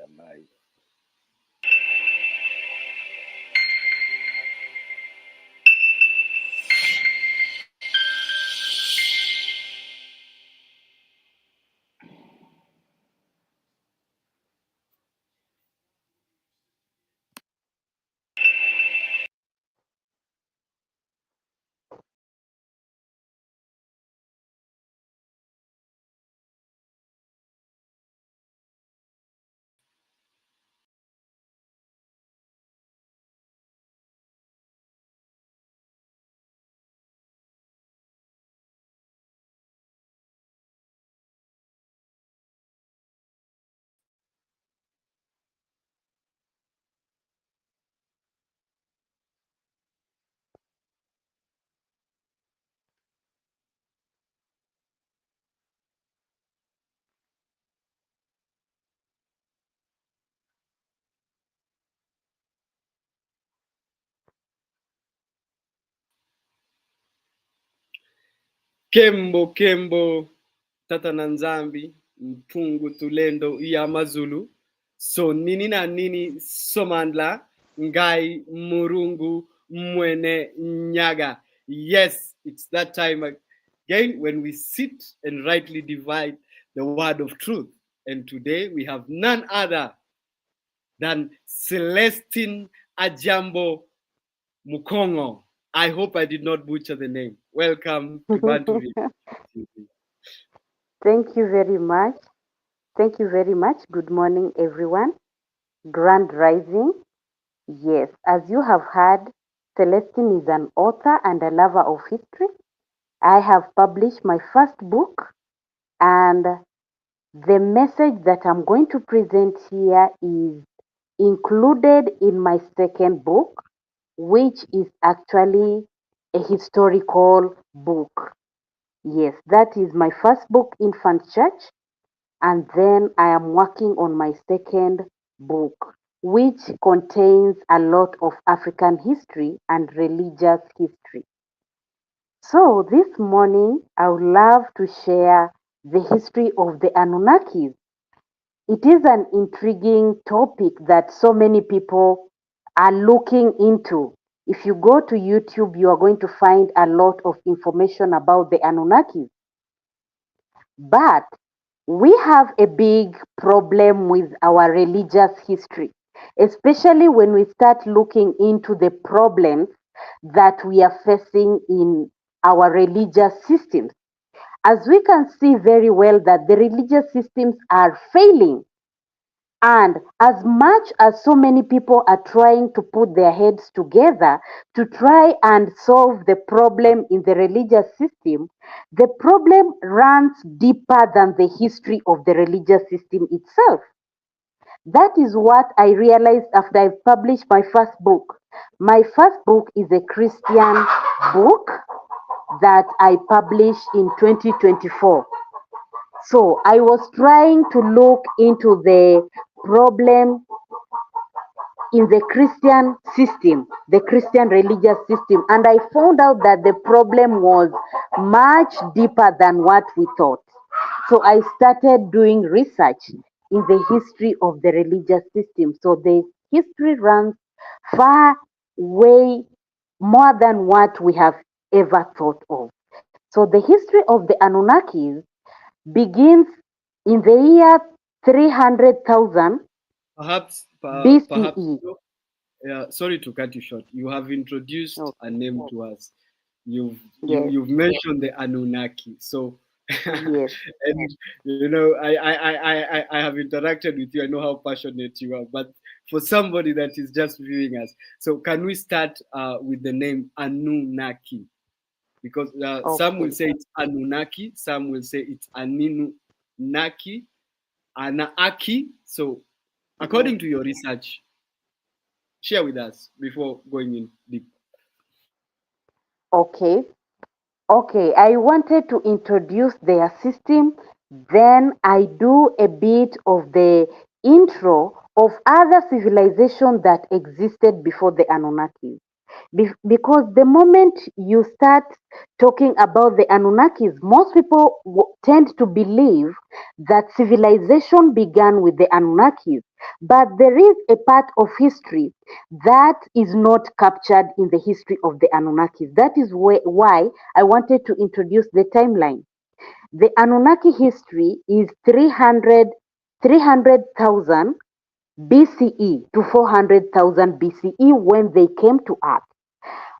standby. Kembo Kembo Tata Nanzambi Mpungu Tulendo Iyamazulu So nini na nini Somandla Ngai Murungu Mwene Nyaga. Yes, it's that time again when we sit and rightly divide the word of truth. And today we have none other than Celestine Ajambo Mukhongo. I hope I did not butcher the name. Welcome to Bantu TV. Thank you very much. Thank you very much. Good morning, everyone. Grand Rising. Yes, as you have heard, Celestine is an author and a lover of history. I have published my first book, and the message that I'm going to present here is included in my second book, which is actually a historical book. Yes, that is my first book, Infant Church, and then I am working on my second book, which contains a lot of African history and religious history. So this morning, I would love to share the history of the Anunnakis. It is an intriguing topic that so many people are looking into. If you go to YouTube, you are going to find a lot of information about the Anunnakis. But we have a big problem with our religious history, especially when we start looking into the problems that we are facing in our religious systems. As we can see very well that the religious systems are failing, and as much as so many people are trying to put their heads together to try and solve the problem in the religious system, the problem runs deeper than the history of the religious system itself. That is what I realized after I published my first book. My first book is a Christian book that I published in 2024. So I was trying to look into the problem in the Christian system, the Christian religious system, and I found out that the problem was much deeper than what we thought. So I started doing research in the history of the religious system. So the history runs far way more than what we have ever thought of. So the history of the Anunnakis begins in the year 300,000 Perhaps, BCE. sorry to cut you short. You have introduced Oh, a name to us. yes, You've mentioned the Anunnaki. So, yes. and you know, I have interacted with you. I know how passionate you are. But for somebody that is just viewing us, so can we start with the name Anunnaki? Because some will Okay. say it's Anunnaki, some will say it's Aninunaki, Anaaki. So, Yes. according to your research, share with us before going in deep. Okay. Okay. I wanted to introduce their system. Then I do a bit of the intro of other civilizations that existed before the Anunnaki. Because the moment you start talking about the Anunnakis, most people tend to believe that civilization began with the Anunnakis. But there is a part of history that is not captured in the history of the Anunnakis. That is why I wanted to introduce the timeline. The Anunnaki history is 300,000 BCE to 400,000 BCE when they came to Earth.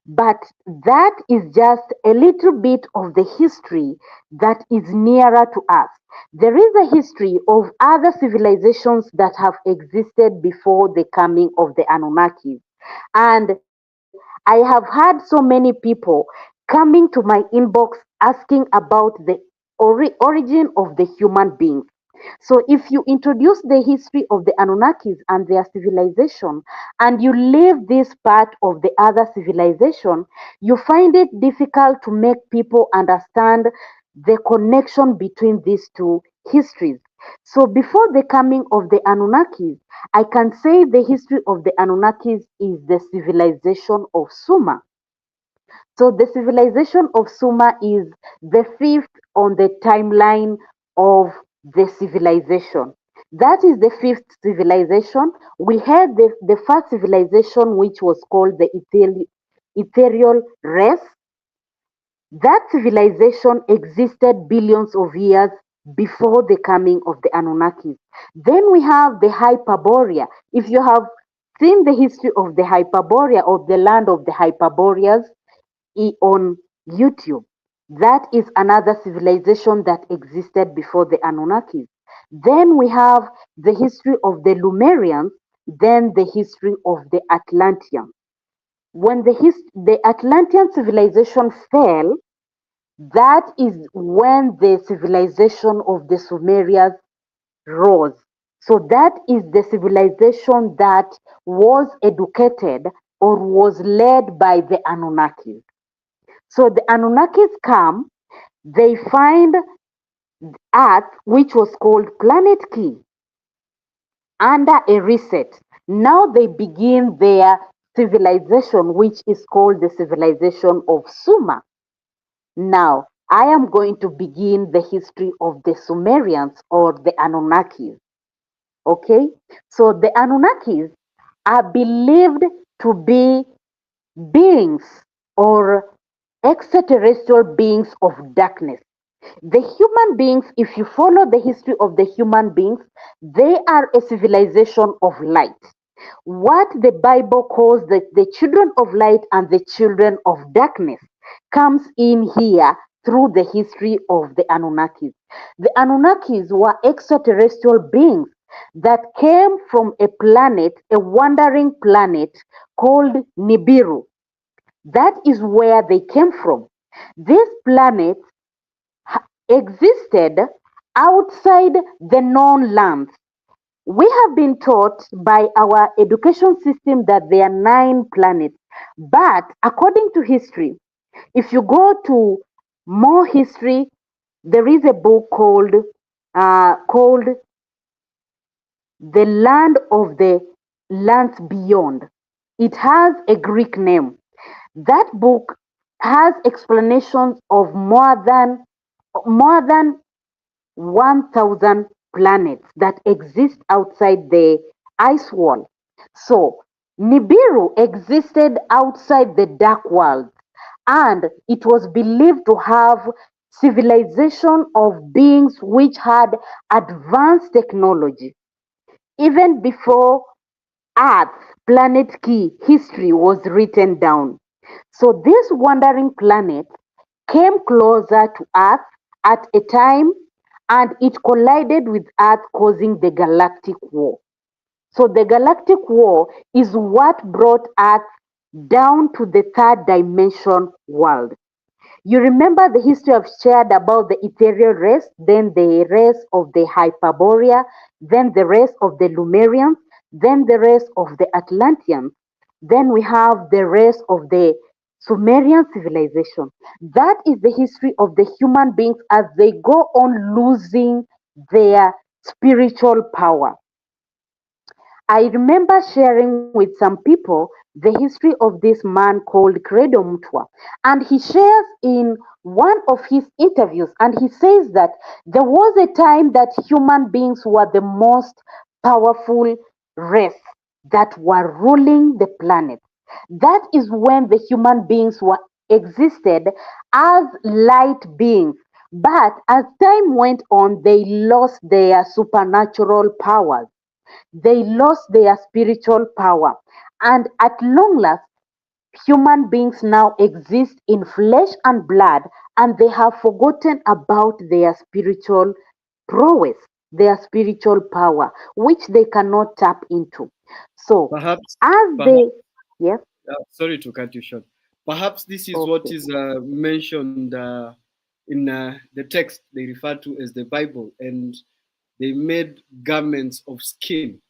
But that is just a little bit of the history that is nearer to us. There is a history of other civilizations that have existed before the coming of the Anunnakis. And I have had so many people coming to my inbox asking about the origin of the human beings. So if you introduce the history of the Anunnakis and their civilization and you leave this part of the other civilization, you find it difficult to make people understand the connection between these two histories. So before the coming of the Anunnakis, I can say the history of the Anunnakis is the civilization of Sumer. So the civilization of Sumer is the fifth on the timeline of the civilization. That is the fifth civilization. We had the first civilization, which was called the ethereal race. That civilization existed billions of years before the coming of the Anunnakis. Then we have the Hyperborea. If you have seen the history of the Hyperborea, of the land of the Hyperboreas, on YouTube. That is another civilization that existed before the Anunnakis. Then we have the history of the Lemurians, then the history of the Atlanteans. When the Atlantean civilization fell, that is when the civilization of the Sumerians rose. So that is the civilization that was educated or was led by the Anunnakis. So the Anunnakis come, they find Earth, which was called Planet Key, under a reset. Now they begin their civilization, which is called the civilization of Sumer. Now, I am going to begin the history of the Sumerians or the Anunnakis. Okay? So the Anunnakis are believed to be beings or extraterrestrial beings of darkness. The human beings, if you follow the history of the human beings, they are a civilization of light. What the Bible calls the children of light and the children of darkness comes in here through the history of the Anunnakis. The Anunnakis were extraterrestrial beings that came from a planet, a wandering planet called Nibiru. That is where they came from. This planet existed outside the known lands. We have been taught by our education system that there are 9 planets. But according to history, if you go to more history, there is a book called The Land of the Lands Beyond. It has a Greek name. That book has explanations of more than 1,000 planets that exist outside the ice wall. So Nibiru existed outside the dark world, and it was believed to have civilization of beings which had advanced technology. Even before Earth, planet key history was written down. So this wandering planet came closer to Earth at a time and it collided with Earth, causing the galactic war. So the galactic war is what brought Earth down to the third dimension world. You remember the history I've shared about the ethereal race, then the race of the Hyperborea, then the race of the Lemurians, then the race of the Atlanteans, then we have the race of the Sumerian civilization. That is the history of the human beings as they go on losing their spiritual power. I remember sharing with some people the history of this man called Credo Mutwa, and he shares in one of his interviews, and he says that there was a time that human beings were the most powerful race that were ruling the planet. That is when the human beings were existed as light beings. But as time went on, they lost their supernatural powers. They lost their spiritual power. And at long last, human beings now exist in flesh and blood, and they have forgotten about their spiritual prowess, their spiritual power, which they cannot tap into. So, Perhaps, as perhaps, they, yes, sorry to cut you short. Perhaps this is what okay, is mentioned in the text they refer to as the Bible, and they made garments of skin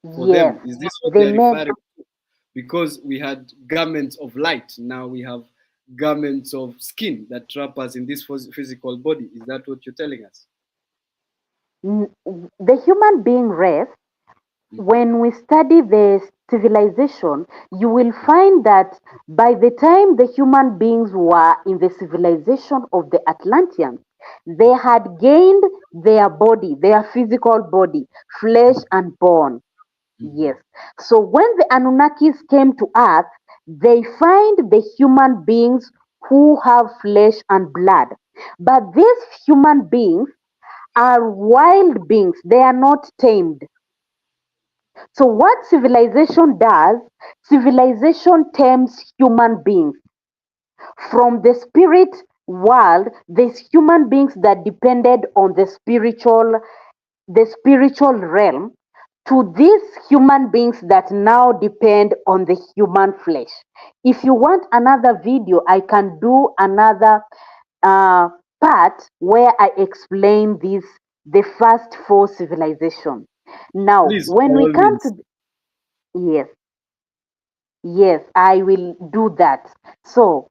for yes, them. Is this what they they are made. referring to? Because we had garments of light, now we have garments of skin that trap us in this physical body. Is that what you're telling us? The human being race, when we study the civilization, you will find that by the time the human beings were in the civilization of the Atlanteans, they had gained their body, their physical body, flesh and bone. Yes. So when the Anunnakis came to Earth, they find the human beings who have flesh and blood. But these human beings are wild beings, they are not tamed. So, what civilization does, civilization tames human beings. From the spirit world, there's human beings that depended on the spiritual realm, to these human beings that now depend on the human flesh. If you want another video, I can do another uh, part where I explain this, the first four civilizations. Now, Please, by when we all come means. to, yes, yes, I will do that. So,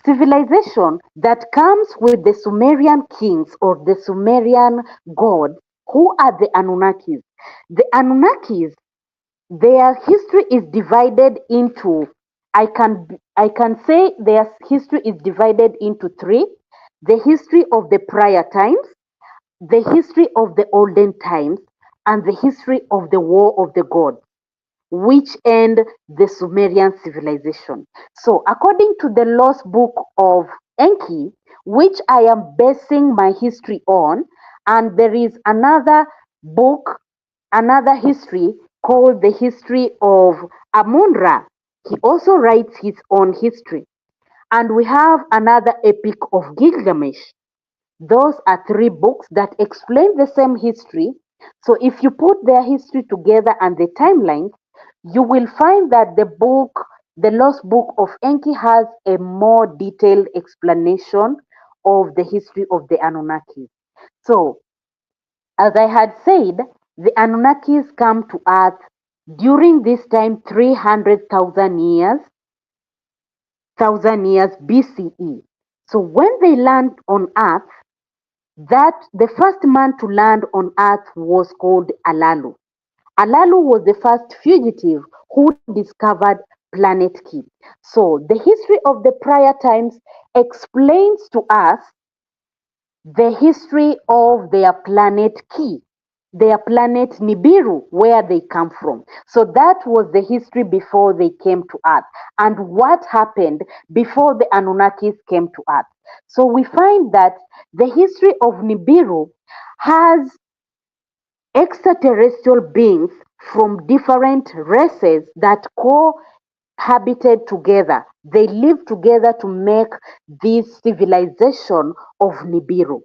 civilization that comes with the Sumerian kings or the Sumerian gods, who are the Anunnakis? The Anunnakis, their history is divided into, I can say their history is divided into three: the history of the prior times, the history of the olden times, and the history of the war of the gods, which end the Sumerian civilization. So, according to the lost book of Enki, which I am basing my history on, and there is another book, another history called the history of Amun-Ra. He also writes his own history. And we have another epic of Gilgamesh. Those are three books that explain the same history. So if you put their history together and the timelines, you will find that the book, the Lost Book of Enki, has a more detailed explanation of the history of the Anunnaki. So, as I had said, the Anunnakis come to Earth during this time 300,000 years BCE. So when they land on Earth, that the first man to land on Earth was called Alalu. Alalu was the first fugitive who discovered Planet Key. So the history of the prior times explains to us the history of their planet Key, their planet Nibiru, where they come from. So that was the history before they came to Earth, and what happened before the Anunnakis came to Earth. So we find that the history of Nibiru has extraterrestrial beings from different races that cohabited together. They lived together to make this civilization of Nibiru.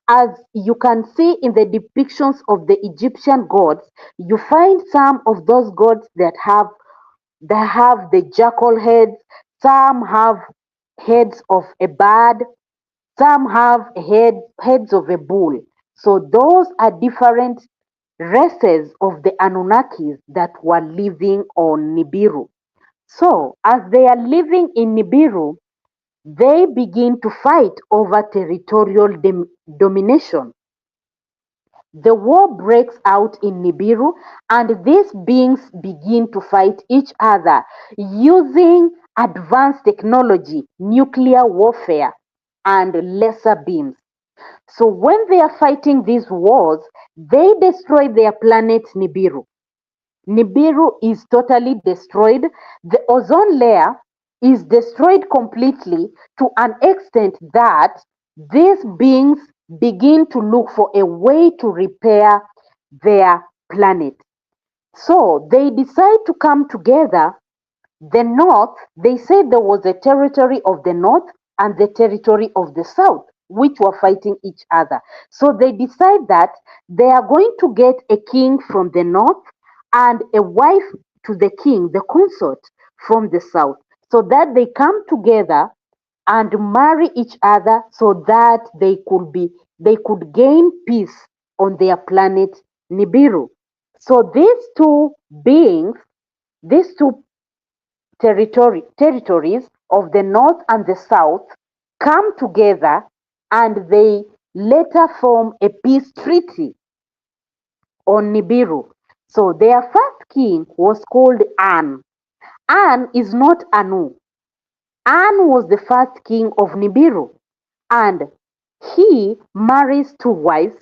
As you can see in the depictions of the Egyptian gods, you find some of those gods that have the jackal heads, some have heads of a bird, some have heads of a bull. So those are different races of the Anunnakis that were living on Nibiru. So as they are living in Nibiru, they begin to fight over territorial domination. The war breaks out in Nibiru, and these beings begin to fight each other using advanced technology, nuclear warfare, and laser beams. So when they are fighting these wars, they destroy their planet Nibiru. Nibiru is totally destroyed. The ozone layer is destroyed completely to an extent that these beings begin to look for a way to repair their planet. So they decide to come together. The North, they said there was a territory of the North and the territory of the South, which were fighting each other. So they decide that they are going to get a king from the North and a wife to the king, the consort from the South, so that they come together and marry each other so that they could gain peace on their planet Nibiru. So these two beings, these two territories of the North and the South come together, and they later form a peace treaty on Nibiru. So their first king was called An. An is not Anu. An was the first king of Nibiru, and he marries two wives.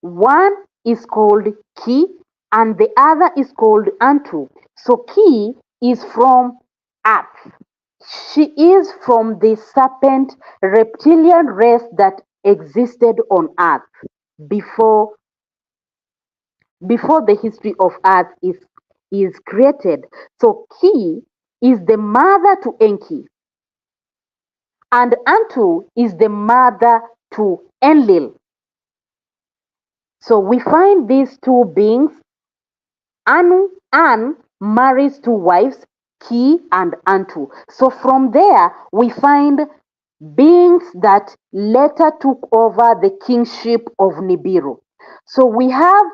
One is called Ki and the other is called Antu. So Ki is from Earth. She is from the serpent reptilian race that existed on Earth before before the history of Earth is created. So Ki is the mother to Enki, and Antu is the mother to Enlil. So we find these two beings. An marries two wives, Ki and Antu. So from there we find beings that later took over the kingship of Nibiru. So we have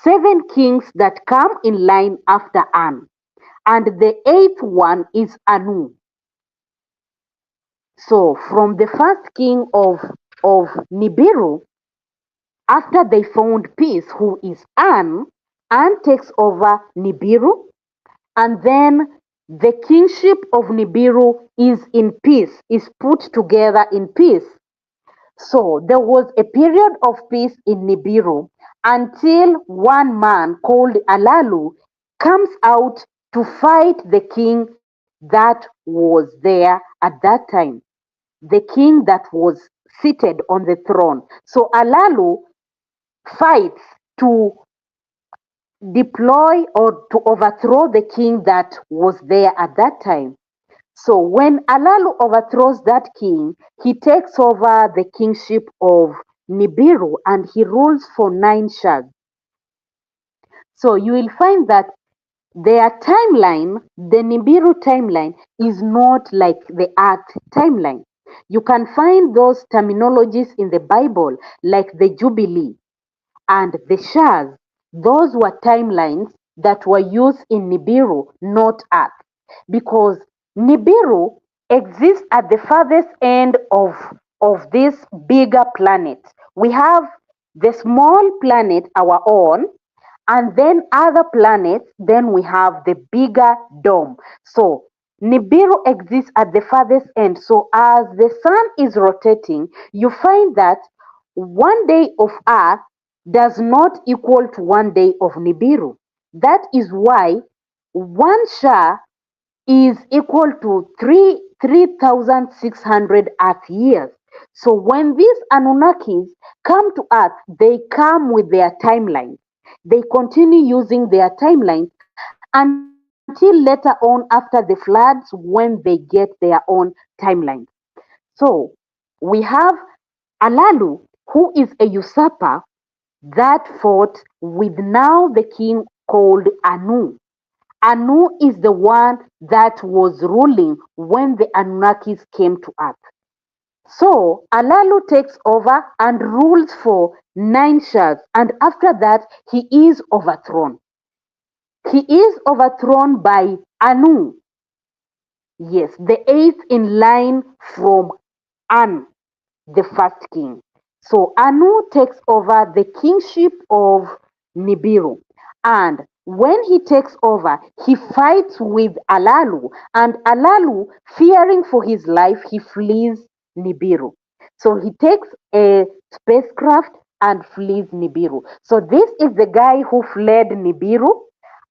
7 kings that come in line after An, and the 8th one is Anu. So from the first king of Nibiru, after they found peace, who is An takes over Nibiru, and then the kingship of Nibiru is in peace, is put together in peace. So there was a period of peace in Nibiru until one man called Alalu comes out to fight the king that was there at that time, the king that was seated on the throne. So Alalu fights to deploy or to overthrow the king that was there at that time. So when Alalu overthrows that king, he takes over the kingship of Nibiru and he rules for 9 shas. So you will find that their timeline, the Nibiru timeline, is not like the Earth timeline. You can find those terminologies in the Bible, like the Jubilee and the Shas. Those were timelines that were used in Nibiru, not Earth, because Nibiru exists at the farthest end of this bigger planet. We have the small planet, our own, and then other planets, then we have the bigger dome. So Nibiru exists at the farthest end. So as the sun is rotating, you find that one day of Earth does not equal to one day of Nibiru. That is why one Sha is equal to 3,600 Earth years. So when these Anunnakis come to Earth, they come with their timelines. They continue using their timelines until later on after the floods when they get their own timelines. So we have Alalu, who is a usurper that fought with now the king called Anu. Anu is the one that was ruling when the Anunnakis came to Earth. So Alalu takes over and rules for 9 shas, and after that he is overthrown. He is overthrown by Anu. Yes, the 8th in line from An, the first king. So Anu takes over the kingship of Nibiru. And when he takes over, he fights with Alalu. And Alalu, fearing for his life, he flees Nibiru. So he takes a spacecraft and flees Nibiru. So this is the guy who fled Nibiru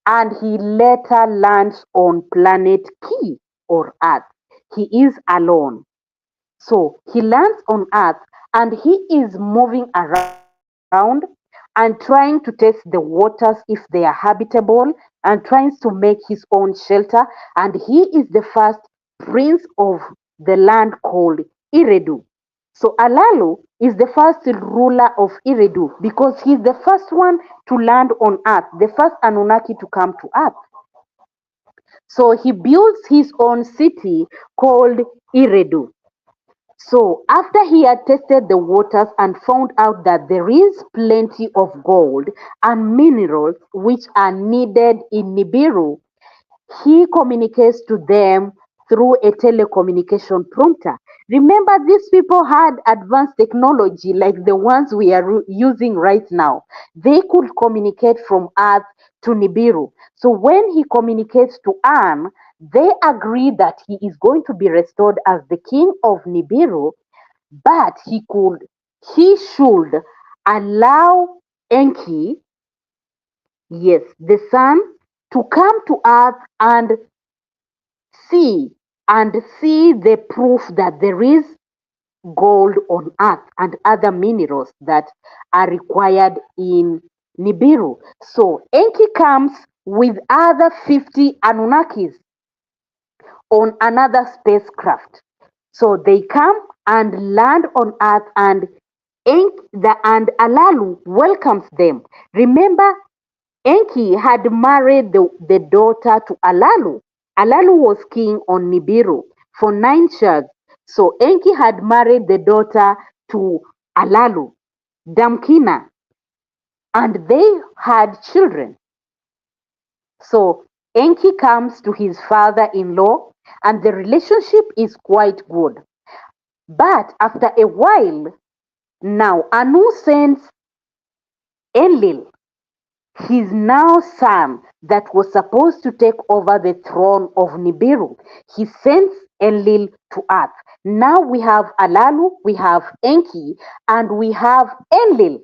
and he later lands on planet Ki or Earth. He is alone. So he lands on Earth and he is moving around and trying to test the waters if they are habitable and trying to make his own shelter. And he is the first prince of the land called Iredu. So Alalu is the first ruler of Iredu because he's the first one to land on Earth, the first Anunnaki to come to Earth. So he builds his own city called Iredu. So after he had tested the waters and found out that there is plenty of gold and minerals which are needed in Nibiru, he communicates to them through a telecommunication prompter. Remember, these people had advanced technology like the ones we are using right now. They could communicate from Earth to Nibiru. So when he communicates to An, they agree that he is going to be restored as the king of Nibiru, but he should allow Enki, yes, the sun, to come to Earth and see see the proof that there is gold on Earth and other minerals that are required in Nibiru. So Enki comes with other 50 Anunnakis on another spacecraft. So they come and land on Earth and and Alalu welcomes them. Remember, Enki had married the daughter to Alalu. Alalu was king on Nibiru for 9 years. So Enki had married the daughter to Alalu, Damkina, and they had children. So Enki comes to his father-in-law and the relationship is quite good. But after a while, now Anu sends Enlil, his now son that was supposed to take over the throne of Nibiru. He sends Enlil to Earth. Now we have Alalu, we have Enki, and we have Enlil.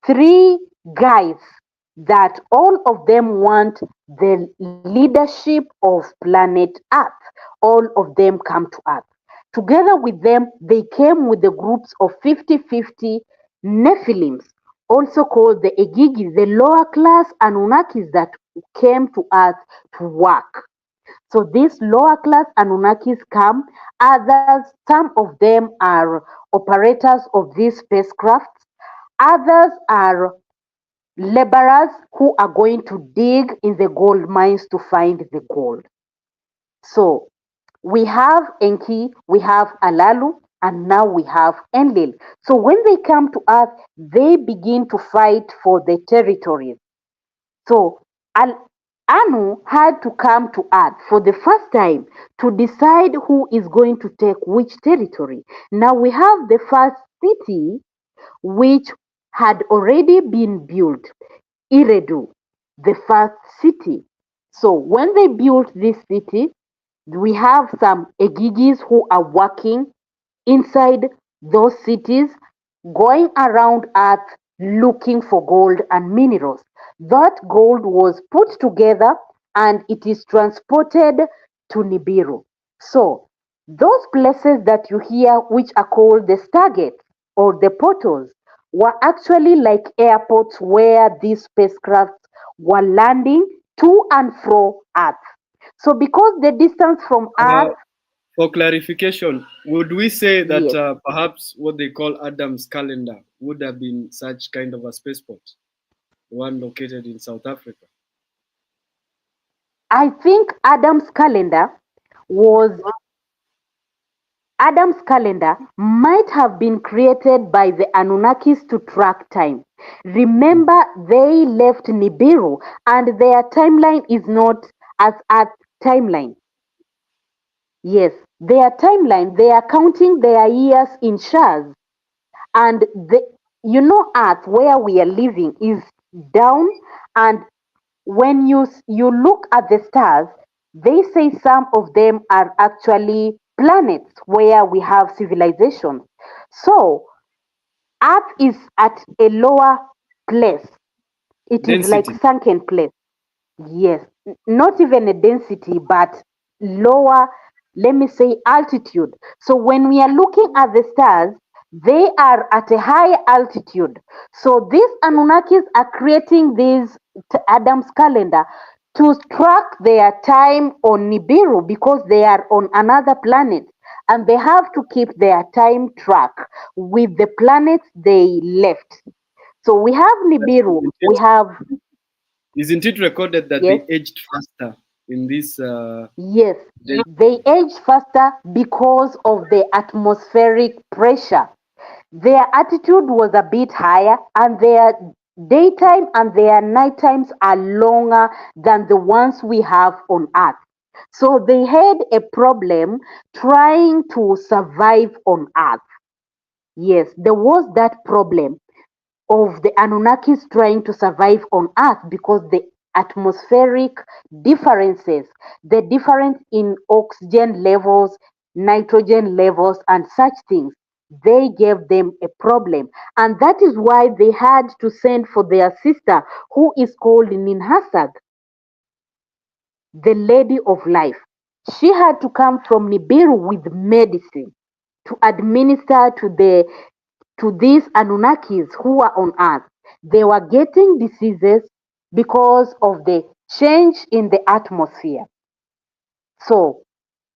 Three guys that all of them want the leadership of planet Earth. All of them come to Earth. Together with them, they came with the groups of 50-50 Nephilims, also called the Egigi, the lower class Anunnakis that came to Earth to work. So these lower class Anunnakis come, others, some of them are operators of these spacecrafts, others are laborers who are going to dig in the gold mines to find the gold. So we have Enki, we have Alalu, and now we have Enlil. So when they come to Earth, they begin to fight for the territories. So Anu had to come to Earth for the first time to decide who is going to take which territory. Now we have the first city which had already been built, Iredu, the first city. So when they built this city, we have some Egigis who are working inside those cities, going around Earth looking for gold and minerals. That gold was put together and it is transported to Nibiru. So those places that you hear which are called the stargates or the portals were actually like airports where these spacecrafts were landing to and fro Earth. So because the distance from Earth, For clarification, would we say that yes, perhaps what they call Adam's calendar would have been such kind of a spaceport, the one located in South Africa? I think was Adam's calendar might have been created by the Anunnakis to track time. Remember, they left Nibiru and their timeline is not as Earth timeline. Yes, their timeline, they are counting their years in shares. And Earth where we are living is down, and when you look at the stars, they say some of them are actually planets where we have civilization. So Earth is at a lower place. It is like Density. sunken place. Yes, not even a density, but lower, let me say, altitude. So when we are looking at the stars, they are at a high altitude. So these Anunnakis are creating this Adam's calendar to track their time on Nibiru because they are on another planet, and they have to keep their time track with the planets they left. So we have Nibiru, Isn't we it, have, isn't it recorded that yes. they aged faster in this? Yes, Day? they age faster because of the atmospheric pressure. Their altitude was a bit higher, and their daytime and their night times are longer than the ones we have on Earth. So they had a problem trying to survive on Earth. Yes, there was that problem of the Anunnakis trying to survive on Earth because the atmospheric differences, the difference in oxygen levels, nitrogen levels, and such things, they gave them a problem. And that is why they had to send for their sister, who is called Ninhasag, the Lady of Life. She had to come from Nibiru with medicine to administer to these Anunnakis who are on Earth. They were getting diseases because of the change in the atmosphere. So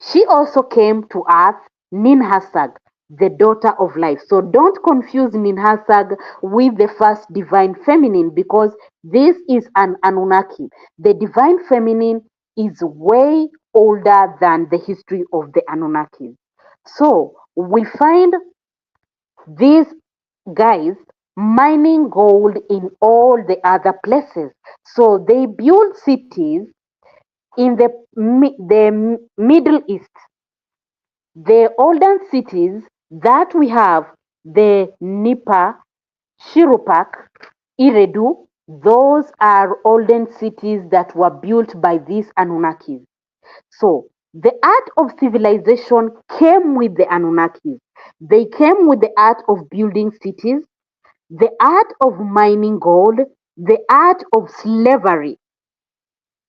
she also came to Earth, Ninhasag, the daughter of life. So don't confuse Ninhasag with the first divine feminine, because this is an Anunnaki. The divine feminine is way older than the history of the Anunnakis. So we find these guys mining gold in all the other places. So they build cities in the Middle East. The olden cities that we have, the Nipa, Shirupak, Iredu, those are olden cities that were built by these Anunnakis. So the art of civilization came with the Anunnakis. They came with the art of building cities, the art of mining gold, the art of slavery,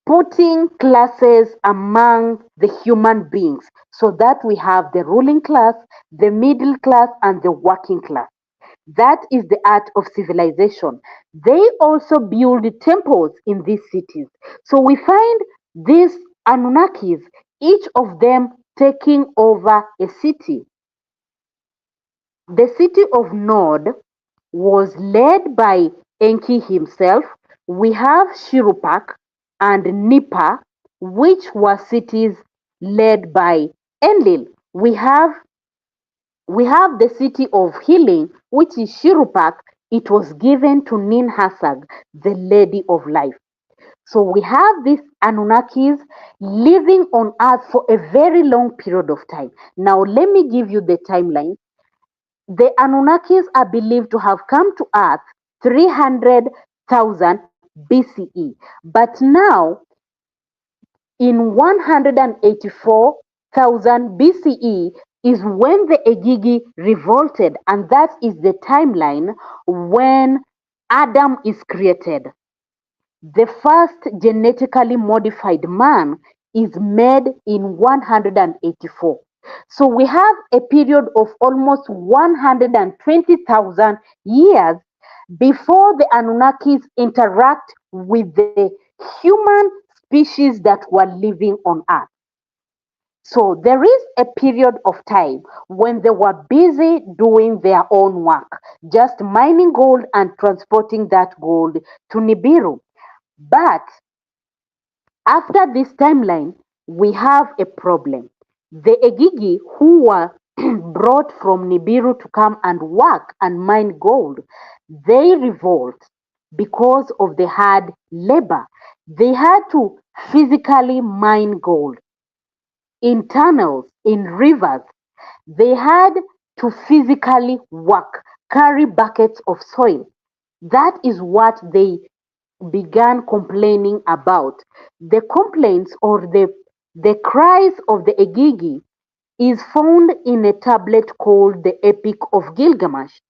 putting classes among the human beings so that we have the ruling class, the middle class, and the working class. That is the art of civilization. They also build temples in these cities. So we find these Anunnakis, each of them taking over a city. The city of Nod was led by Enki himself. We have Shirupak and Nipa, which were cities led by Enlil. We have the city of healing, which is Shirupak. It was given to Ninhasag, the Lady of Life. So we have these Anunnakis living on Earth for a very long period of time. Now, let me give you the timeline. The Anunnakis are believed to have come to Earth 300,000 BCE. But now, in 184,000 BCE, is when the Egigi revolted, and that is the timeline when Adam is created. The first genetically modified man is made in 184. So we have a period of almost 120,000 years before the Anunnakis interact with the human species that were living on Earth. So there is a period of time when they were busy doing their own work, just mining gold and transporting that gold to Nibiru. But after this timeline, we have a problem. The Egigi who were brought from Nibiru to come and work and mine gold, they revolt because of the hard labor. They had to physically mine gold in tunnels, in rivers. They had to physically work carry buckets of soil. That is what they began complaining about. The complaints or the cries of the Egigi is found in a tablet called the Epic of Gilgamesh.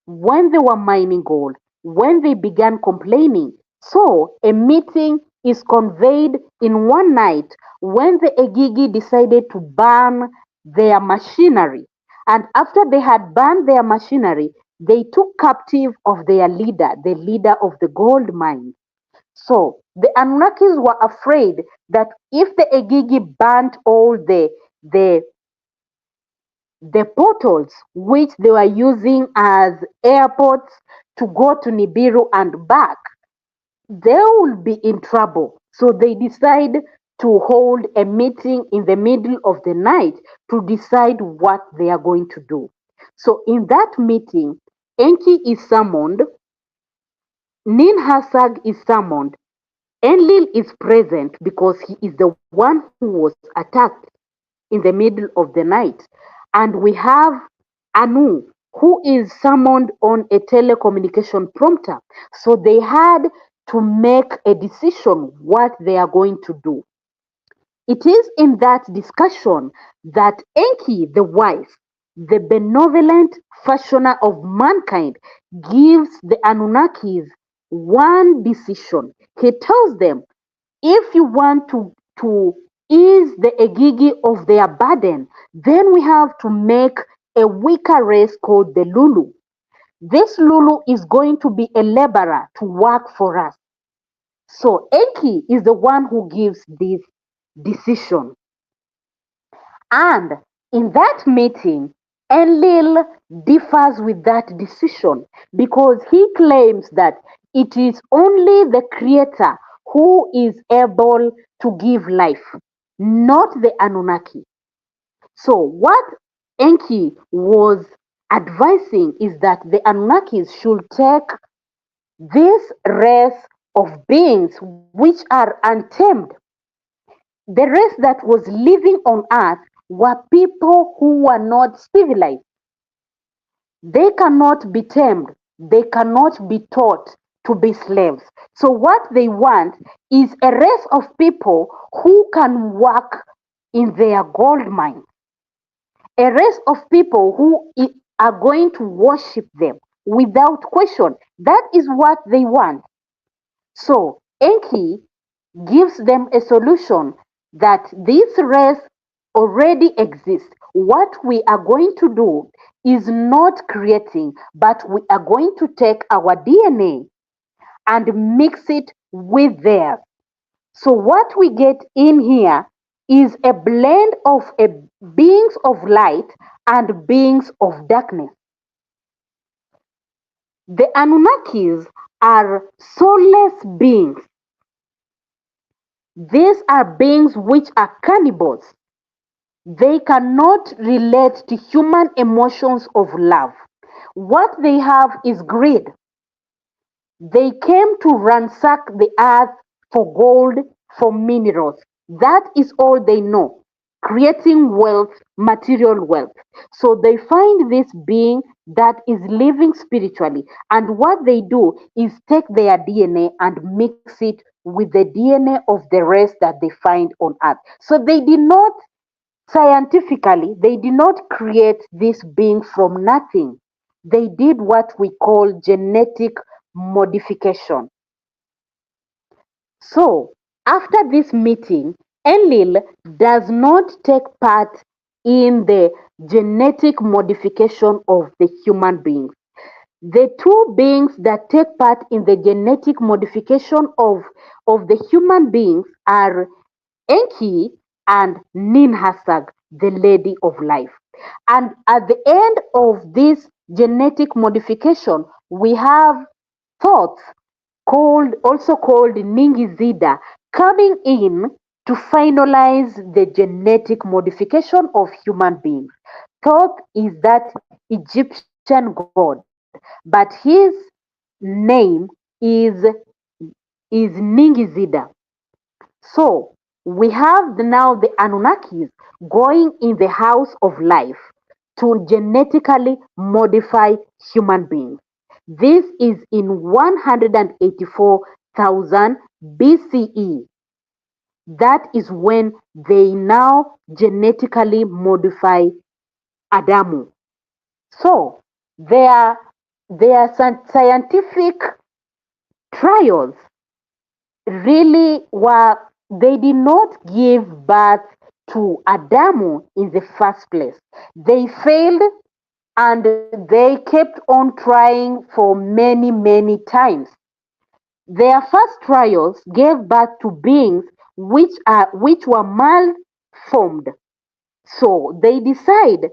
When they were mining gold, when they began complaining. So a meeting is conveyed in one night when the Egigi decided to burn their machinery. And after they had burned their machinery, they took captive of their leader, the leader of the gold mine. So the Anunnakis were afraid that if the Egigi burnt all the the portals which they were using as airports to go to Nibiru and back, they will be in trouble. So they decide to hold a meeting in the middle of the night to decide what they are going to do. So in that meeting, Enki is summoned, Ninhasag is summoned, Enlil is present because he is the one who was attacked in the middle of the night. And we have Anu, who is summoned on a telecommunication prompter. So they had to make a decision what they are going to do. It is in that discussion that Enki, the wise, the benevolent fashioner of mankind, gives the Anunnakis one decision. He tells them, if you want to ease the Egigi of their burden, then we have to make a weaker race called the Lulu. This Lulu is going to be a laborer to work for us. So Enki is the one who gives this decision. And in that meeting, Enlil differs with that decision because he claims that it is only the creator who is able to give life, not the Anunnaki. So what Enki was advising is that the Anunnakis should take this race of beings which are untamed. The race that was living on earth were people who were not civilized. They cannot be tamed. They cannot be taught to be slaves. So what they want is a race of people who can work in their gold mine. A race of people who are going to worship them without question. That is what they want. So Enki gives them a solution that this race already exists. What we are going to do is not creating, but we are going to take our DNA and mix it with theirs. So what we get in here is a blend of beings of light and beings of darkness. The Anunnakis are soulless beings. These are beings which are cannibals. They cannot relate to human emotions of love. What they have is greed. They came to ransack the earth for gold, for minerals. That is all they know. Creating wealth, material wealth. So they find this being that is living spiritually. And what they do is take their DNA and mix it with the DNA of the rest that they find on earth. So they did not scientifically, they did not create this being from nothing. They did what we call genetic modification. So, after this meeting, Enlil does not take part in the genetic modification of the human beings. The two beings that take part in the genetic modification of the human beings are Enki and Ninhasag, the Lady of Life. And at the end of this genetic modification, we have Thoth, also called Ningizida, coming in to finalize the genetic modification of human beings. Thoth is that Egyptian god, but his name is Ningizida. So we have now the Anunnakis going in the house of life to genetically modify human beings. This is in 184,000 BCE. That is when they now genetically modify Adamu. So their scientific trials really were, they did not give birth to Adamu in the first place. They failed and they kept on trying for many, many times. Their first trials gave birth to beings which were malformed. So they decide to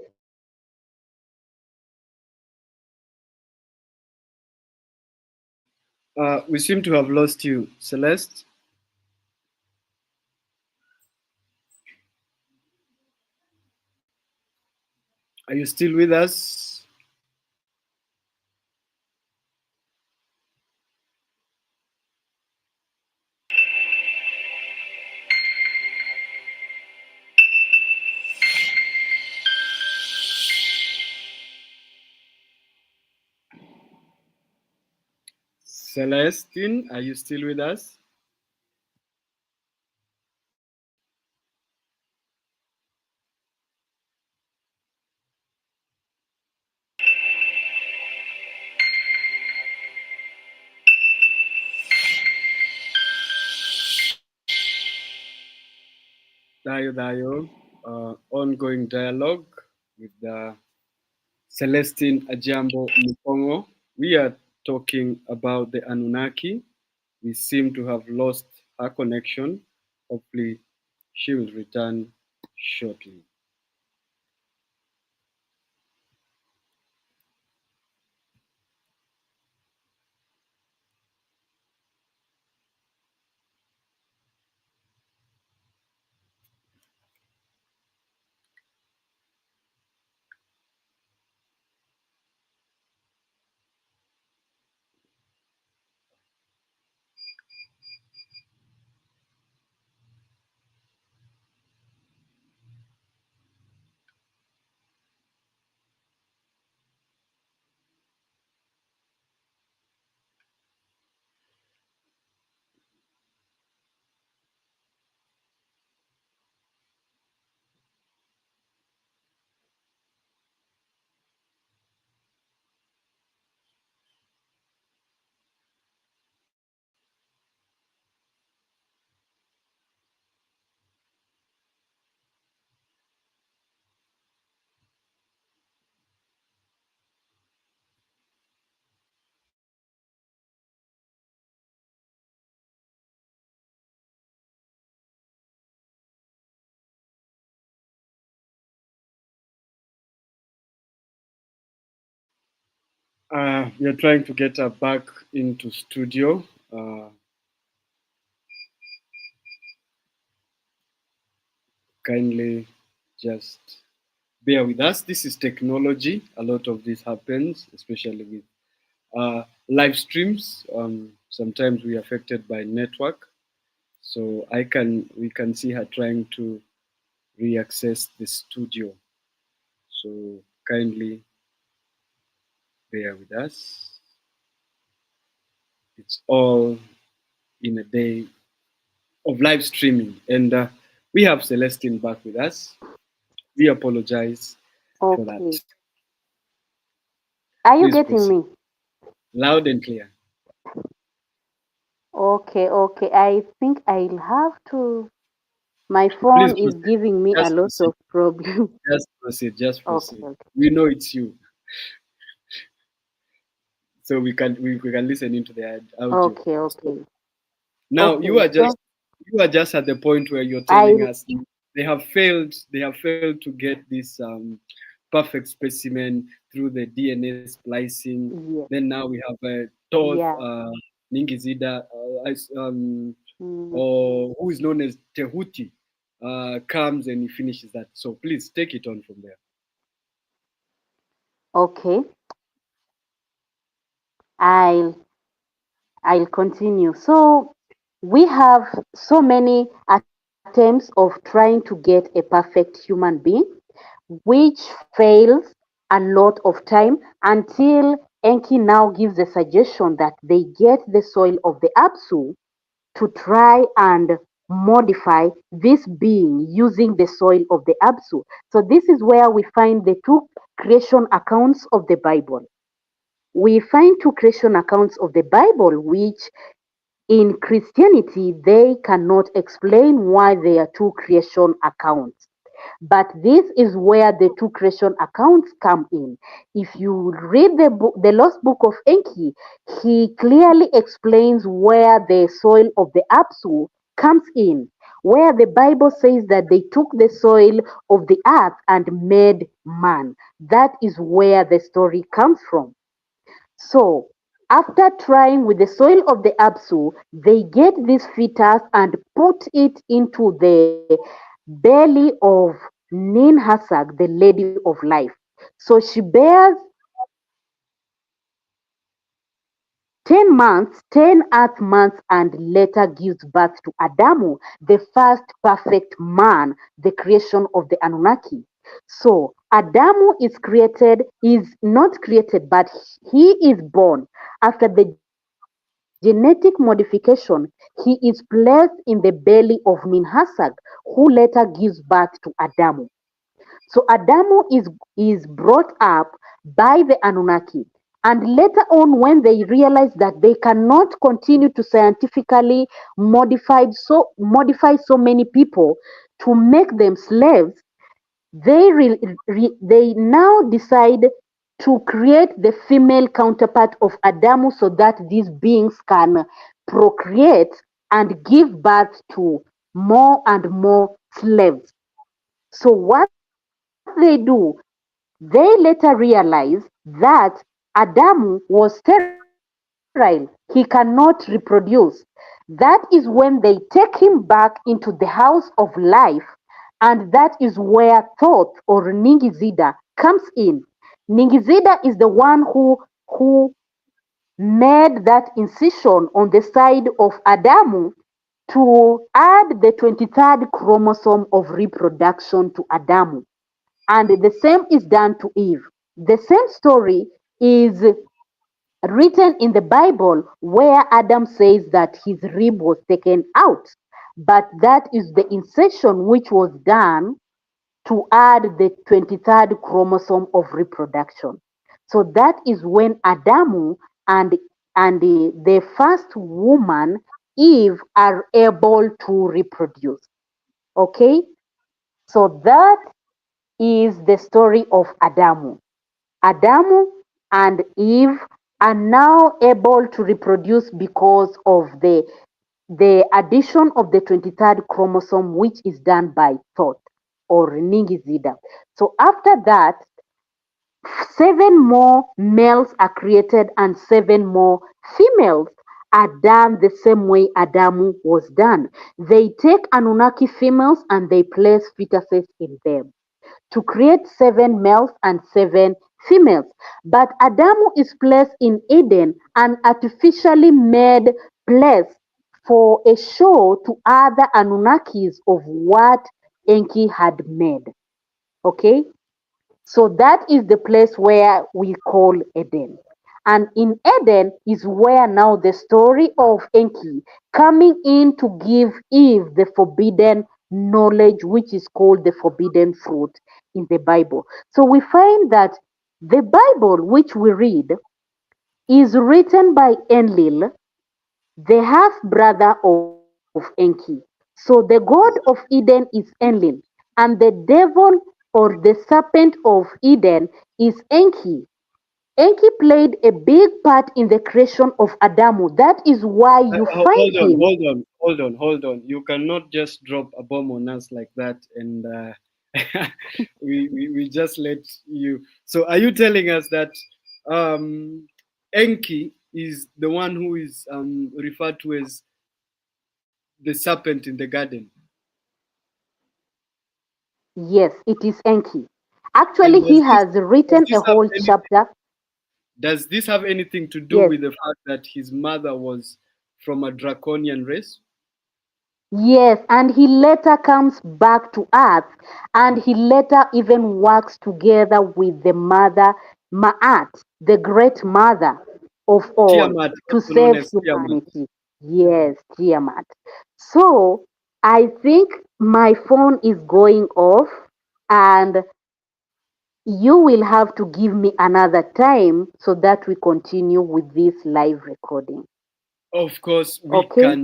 create We seem to have lost you, Celeste. Are you still with us? Celestine, are you still with us? Dayo, ongoing dialogue with the Celestine Ajambo Mukhongo. We are talking about the Aninunaki. We seem to have lost her connection. Hopefully, she will return shortly. We are trying to get her back into studio. Kindly just bear with us. This is technology. A lot of this happens, especially with live streams. Sometimes we are affected by network. So we can see her trying to re-access the studio. So kindly bear with us. It's all in a day of live streaming. And we have Celestine back with us. We apologize for that. Okay. Are you Please getting proceed. me? Loud and clear. Okay, okay. I think I'll have to. My Please phone is proceed. giving me a Just lot proceed. of problems. Just proceed. Just Okay, proceed. okay, We know it's you. So we can listen into the audio. okay, So okay, now okay. So you are just at the point where you're I, telling us they have failed to get this perfect specimen through the DNA splicing. yes, Then now we have Toth yeah. Ningizida, Mm, or who is known as Tehuti, comes and he finishes that. So please take it on from there. okay. I'll I'll continue. So we have so many attempts of trying to get a perfect human being, which fails a lot of time until Enki now gives a suggestion that they get the soil of the Apsu to try and modify this being using the soil of the Apsu. So this is where we find the two creation accounts of the Bible. We find two creation accounts of the Bible, which in Christianity they cannot explain why there are two creation accounts. But this is where the two creation accounts come in. If you read the Lost Book of Enki, he clearly explains where the soil of the Apsu comes in, where the Bible says that they took the soil of the earth and made man. That is where the story comes from. So, after trying with the soil of the Apsu, they get this fetus and put it into the belly of Nin Hasag, the lady of life. So she bears 10 months, 10 earth months, and later gives birth to Adamu, the first perfect man, the creation of the Anunnaki. So Adamu is not created, but he is born after the genetic modification. He is placed in the belly of Ninhasag, who later gives birth to Adamu. So is brought up by the Anunnaki. And later on, when they realize that they cannot continue to scientifically modify so many people to make them slaves, they now decide to create the female counterpart of Adamu so that these beings can procreate and give birth to more and more slaves. So what they do, they later realize that Adamu was sterile. He cannot reproduce. That is when they take him back into the house of life, and that is where Thoth or Ningizida comes in. Ningizida is the one who made that incision on the side of Adamu to add the 23rd chromosome of reproduction to Adamu. And the same is done to Eve. The same story is written in the Bible where Adam says that his rib was taken out. But that is the insertion which was done to add the 23rd chromosome of reproduction. So that is when Adamu and the first woman, Eve, are able to reproduce. Okay? So that is the story of Adamu. Adamu and Eve are now able to reproduce because of the addition of the 23rd chromosome, which is done by Thoth or Ningizida. So after that, 7 more males are created and 7 more females are done the same way Adamu was done. They take Anunnaki females and they place fetuses in them to create 7 males and 7 females. But Adamu is placed in Eden, an artificially made place for a show to other Anunnakis of what Enki had made. Okay? So that is the place where we call Eden. And in Eden is where now the story of Enki coming in to give Eve the forbidden knowledge, which is called the forbidden fruit in the Bible. So we find that the Bible, which we read, is written by Enlil, the half brother of Enki. So the god of Eden is Enlil, and the devil or the serpent of Eden is Enki. Enki played a big part in the creation of Adamu. That is why you find Hold on, him. hold on, hold on, hold on. You cannot just drop a bomb on us like that, and we just let you. So, are you telling us that um, Enki is the one who is referred to as the serpent in the garden? Yes, it is Enki. And Actually, he has does written a this have whole anything chapter. does this have anything to do Yes, with the fact that his mother was from a draconian race? Yes, and he later comes back to earth, and he later even works together with the mother, Ma'at, the great mother of all, Tiamat, to also known save as Tiamat. humanity. Yes, Tiamat. So I think my phone is going off, and you will have to give me another time so that we continue with this live recording. Of course, Okay?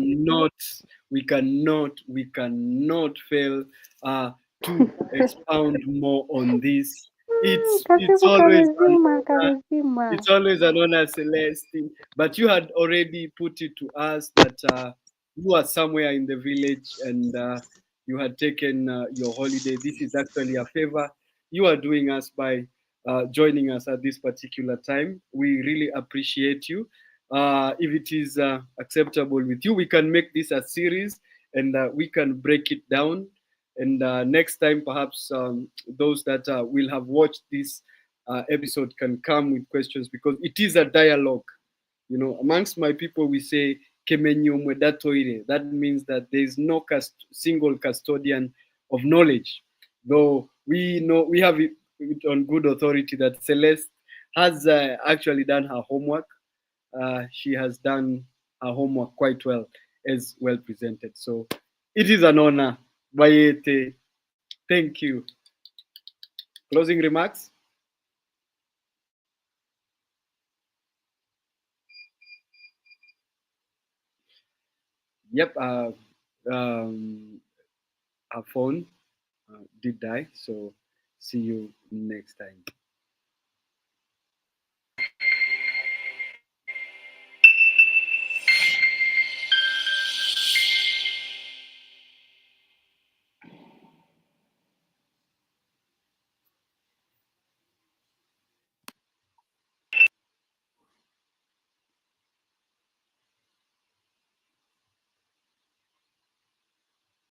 we cannot fail uh, to expound more on this. It's Kasibu always an kamezima, honor. kamezima. It's always an honor, Celestine. But you had already put it to us that you are somewhere in the village and you had taken your holiday. This is actually a favor you are doing us by joining us at this particular time. We really appreciate you. If it is acceptable with you, we can make this a series and we can break it down. And next time, perhaps those that will have watched this episode can come with questions because it is a dialogue. You know, amongst my people, we say "kemenyo mwedatoire." That means that there is no single custodian of knowledge. Though we know we have it on good authority that Celeste has actually done her homework. She has done her homework quite well, as well presented. So it is an honor. Bayete. Thank you. Closing remarks? Yep. Our phone did die. So see you next time.